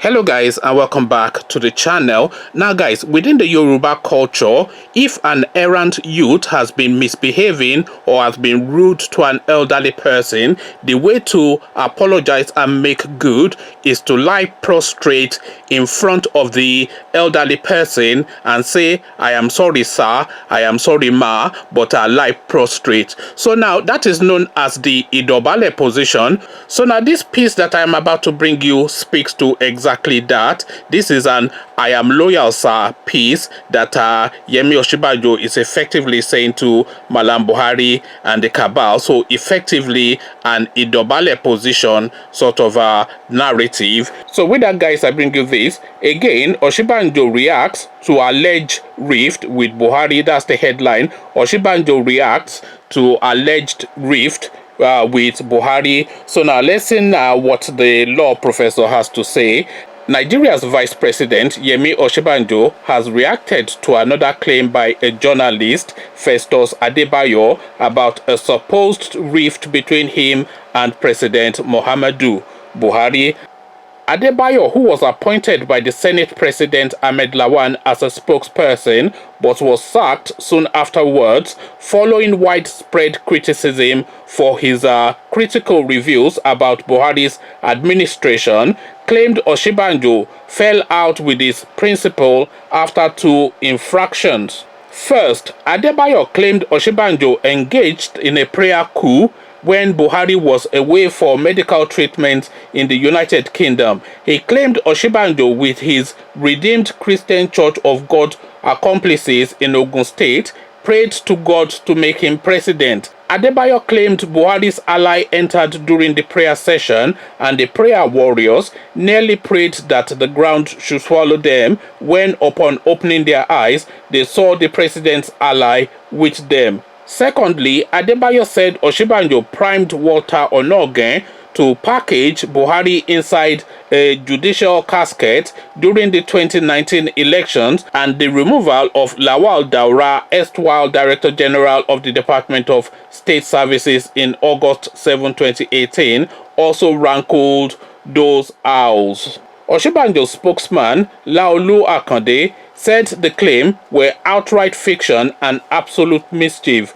Hello guys, and welcome back to the channel. Now guys, within the Yoruba culture, if an errant youth has been misbehaving or has been rude to an elderly person, the way to apologize and make good is to lie prostrate in front of the elderly person and say, "I am sorry sir, I am sorry ma, but I lie prostrate." So now that is known as the Idobale position. So now this piece that I am about to bring you speaks to exactly that. This is an "I am loyal sir" piece that Yemi Osinbajo is effectively saying to Malam Buhari and the cabal. So effectively an Idobale position sort of narrative. So with that guys, I bring you this. Again, Osinbajo reacts to alleged rift with Buhari. That's the headline. Osinbajo reacts to alleged rift with Buhari. So now listen what the law professor has to say. Nigeria's Vice President Yemi Osinbajo has reacted to another claim by a journalist, Festus Adebayo, about a supposed rift between him and President Muhammadu Buhari. Adebayo, who was appointed by the Senate President Ahmed Lawan as a spokesperson, but was sacked soon afterwards following widespread criticism for his critical reviews about Buhari's administration, claimed Osinbajo fell out with his principal after two infractions. First, Adebayo claimed Osinbajo engaged in a prayer coup when Buhari was away for medical treatment in the United Kingdom. He claimed Osinbajo, with his Redeemed Christian Church of God accomplices in Ogun State, prayed to God to make him president. Adebayo claimed Buhari's ally entered during the prayer session and the prayer warriors nearly prayed that the ground should swallow them when, upon opening their eyes, they saw the president's ally with them. Secondly, Adebayo said Osinbajo primed Walter Onogen to package Buhari inside a judicial casket during the 2019 elections, and the removal of Lawal Daura, erstwhile Director General of the Department of State Services, in August 7, 2018, also rankled those owls. Osinbajo's spokesman, Laolu Akande, said the claim were outright fiction and absolute mischief.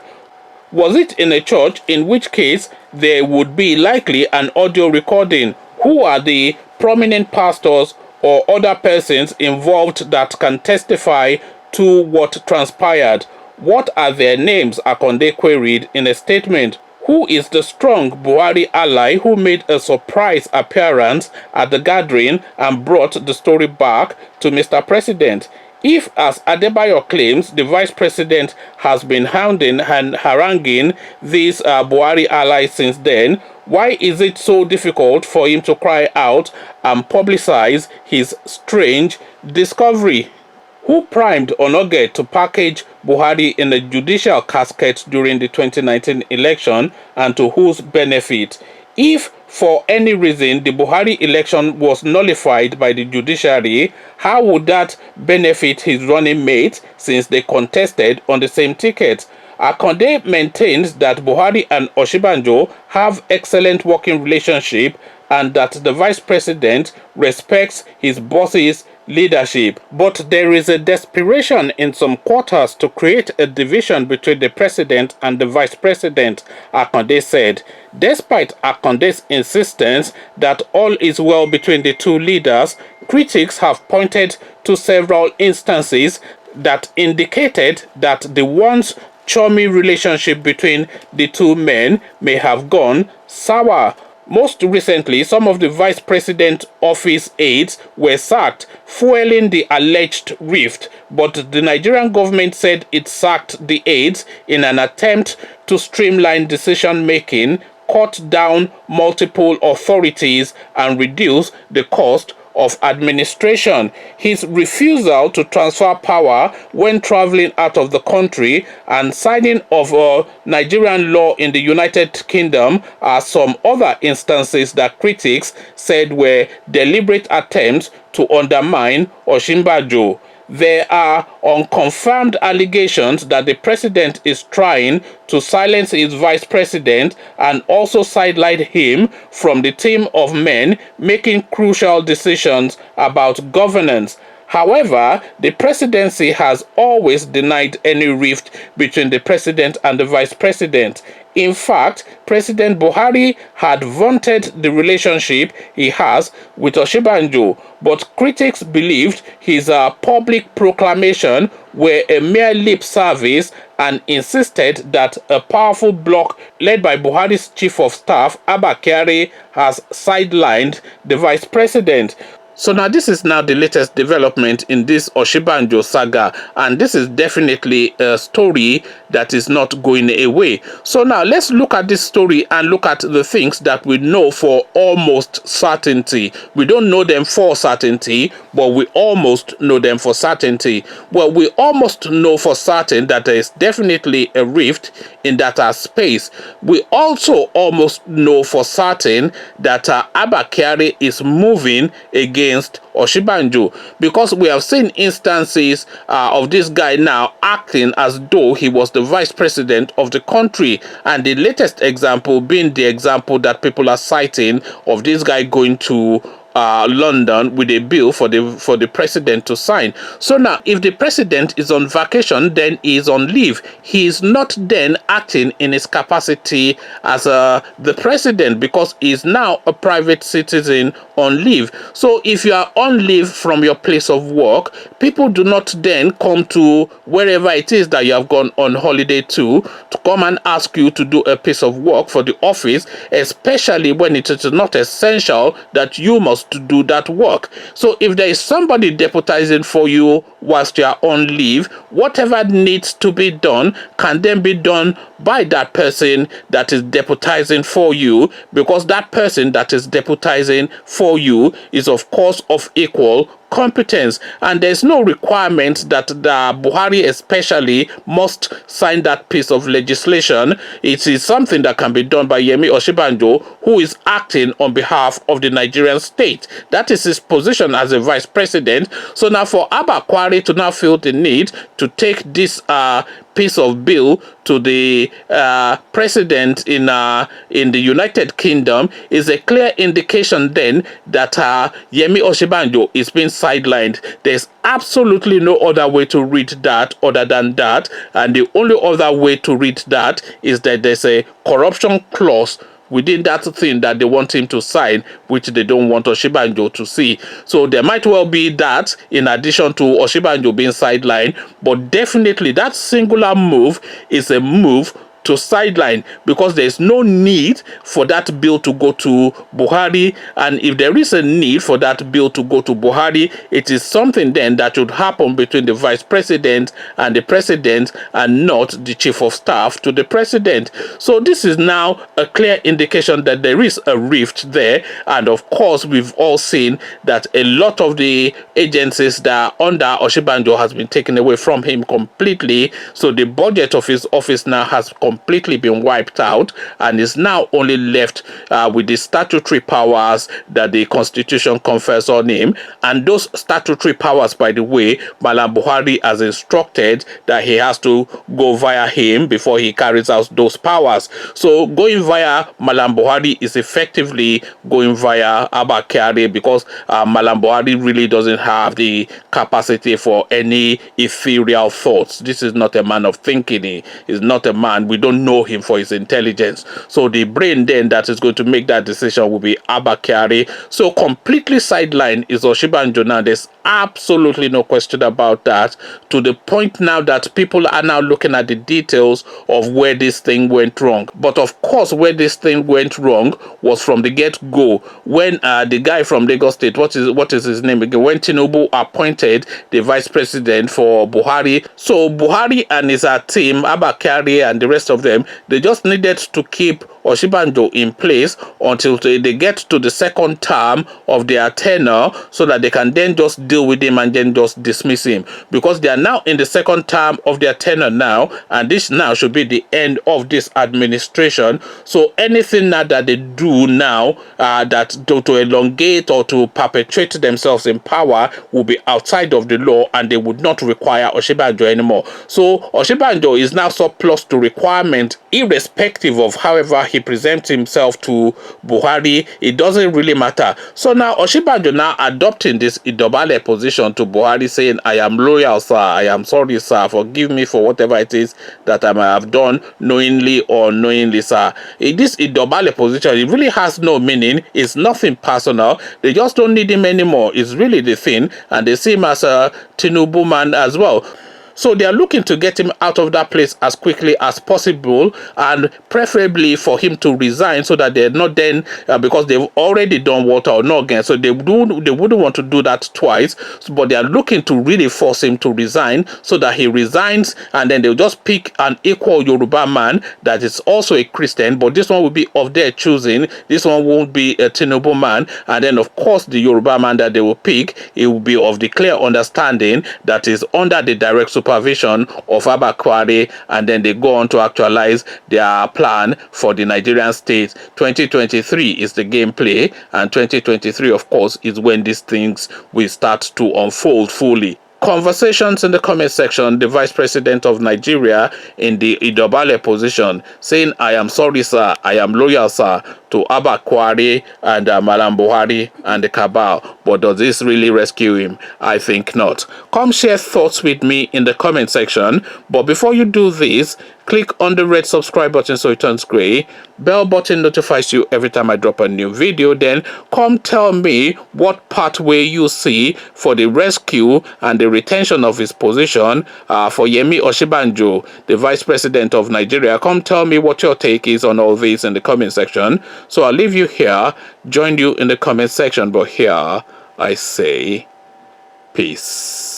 Was it in a church, in which case there would be likely an audio recording? Who are the prominent pastors or other persons involved that can testify to what transpired? What are their names? Akande queried in a statement. Who is the strong Buhari ally who made a surprise appearance at the gathering and brought the story back to Mr. President? If, as Adebayo claims, the vice president has been hounding and haranguing these Buhari allies since then, why is it so difficult for him to cry out and publicize his strange discovery? Who primed Onoge to package Buhari in a judicial casket during the 2019 election, and to whose benefit? If for any reason the Buhari election was nullified by the judiciary, how would that benefit his running mate, since they contested on the same ticket? Akande maintains that Buhari and Osinbajo have excellent working relationship and that the vice president respects his boss's leadership. But there is a desperation in some quarters to create a division between the president and the vice president, Akande said. Despite Akande's insistence that all is well between the two leaders, critics have pointed to several instances that indicated that the once chummy relationship between the two men may have gone sour. Most recently, some of the vice president's office aides were sacked, fueling the alleged rift, but the Nigerian government said it sacked the aides in an attempt to streamline decision-making, cut down multiple authorities, and reduce the cost of administration. His refusal to transfer power when traveling out of the country and signing of Nigerian law in the United Kingdom are some other instances that critics said were deliberate attempts to undermine Osinbajo. there are unconfirmed allegations that the president is trying to silence his vice president and also sideline him from the team of men making crucial decisions about governance. However, the presidency has always denied any rift between the president and the vice president. In fact, President Buhari had vaunted the relationship he has with Osinbajo, but critics believed his public proclamation were a mere lip service and insisted that a powerful bloc led by Buhari's chief of staff, Abba Kyari, has sidelined the vice president. So now this is now the latest development in this Osinbajo saga, and this is definitely a story that is not going away. So now let's look at this story and look at the things that we know for almost certainty. We don't know them for certainty, but we almost know them for certainty. Well, we almost know for certain that there is definitely a rift in that space. We also almost know for certain that Abba Kyari is moving against Osinbajo, because we have seen instances of this guy now acting as though he was the vice president of the country, and the latest example being the example that people are citing of this guy going to London with a bill for the president to sign. So now, if the president is on vacation, then he is on leave. He is not then acting in his capacity as the president, because he is now a private citizen on leave. So if you are on leave from your place of work, people do not then come to wherever it is that you have gone on holiday to come and ask you to do a piece of work for the office, especially when it is not essential that you must to do that work. So if there is somebody deputizing for you whilst you are on leave, whatever needs to be done can then be done by that person that is deputizing for you, because that person that is deputizing for you is of course of equal competence, and there's no requirement that the Buhari especially must sign that piece of legislation. It is something that can be done by Yemi Osinbajo, who is acting on behalf of the Nigerian state. That is his position as a vice president. So now for Abba Kyari to now feel the need to take this piece of bill to the president in the United Kingdom is a clear indication then that Yemi Osinbajo is being sidelined. There's absolutely no other way to read that other than that, and the only other way to read that is that there's a corruption clause within that thing that they want him to sign, which they don't want Osinbajo to see. So there might well be that in addition to Osinbajo being sidelined, but definitely that singular move is a move to sideline, because there is no need for that bill to go to Buhari, and if there is a need for that bill to go to Buhari, it is something then that should happen between the vice president and the president, and not the chief of staff to the president. So this is now a clear indication that there is a rift there, and of course we've all seen that a lot of the agencies that are under Osinbajo has been taken away from him completely. So the budget of his office now has completely been wiped out, and is now only left with the statutory powers that the constitution confers on him. And those statutory powers, by the way, Malam Buhari has instructed that he has to go via him before he carries out those powers. So going via Malam Buhari is effectively going via Abba Kyari, because Malam Buhari really doesn't have the capacity for any ethereal thoughts. This is not a man of thinking. He is not a man. We don't know him for his intelligence. So the brain then that is going to make that decision will be Abba Kyari. So completely sidelined is Osinbajo now. There's absolutely no question about that, to the point now that people are now looking at the details of where this thing went wrong. But of course, where this thing went wrong was from the get-go, when the guy from Lagos State, what is his name again, when Tinubu appointed the vice president for Buhari. So Buhari and his team, Abba Kyari and the rest of of them. They just needed to keep Osinbajo in place until they get to the second term of their tenure, so that they can then just deal with him and then just dismiss him, because they are now in the second term of their tenure now, and this now should be the end of this administration. So anything now that they do now that to elongate or to perpetuate themselves in power will be outside of the law, and they would not require Osinbajo anymore. So Osinbajo is now surplus to requirement, irrespective of however he presents himself to Buhari. It doesn't really matter. So now Osinbajo now adopting this Idobale position to Buhari, saying, I am loyal, sir, I am sorry, sir, forgive me for whatever it is that I might have done, knowingly or unknowingly, sir. This Idobale position, it really has no meaning. It's nothing personal. They just don't need him anymore. It's really the thing, and they see him as a Tinubu man as well. So they are looking to get him out of that place as quickly as possible, and preferably for him to resign, so that they're not then, because they've already done water or no again, so they wouldn't want to do that twice. But they are looking to really force him to resign, so that he resigns, and then they'll just pick an equal Yoruba man that is also a Christian, but this one will be of their choosing. This one won't be a Tinubu man, and then of course the Yoruba man that they will pick, it will be of the clear understanding that is under the direct supervision of Abba Kyari, and then they go on to actualize their plan for the Nigerian state. 2023 is the gameplay, and 2023 of course is when these things will start to unfold fully. Conversations in the comment section. The Vice President of Nigeria in the Idobale position saying, I am sorry, sir, I am loyal, sir, to Abba Kyari and Malam Buhari and the cabal. But does this really rescue him? I think not. Come share thoughts with me in the comment section. But before you do this, click on the red subscribe button so it turns gray. Bell button notifies you every time I drop a new video. Then come tell me what pathway you see for the rescue and the retention of his position for Yemi Osinbajo, the Vice President of Nigeria. Come tell me what your take is on all this in the comment section. So I'll leave you here, join you in the comment section, but here I say peace.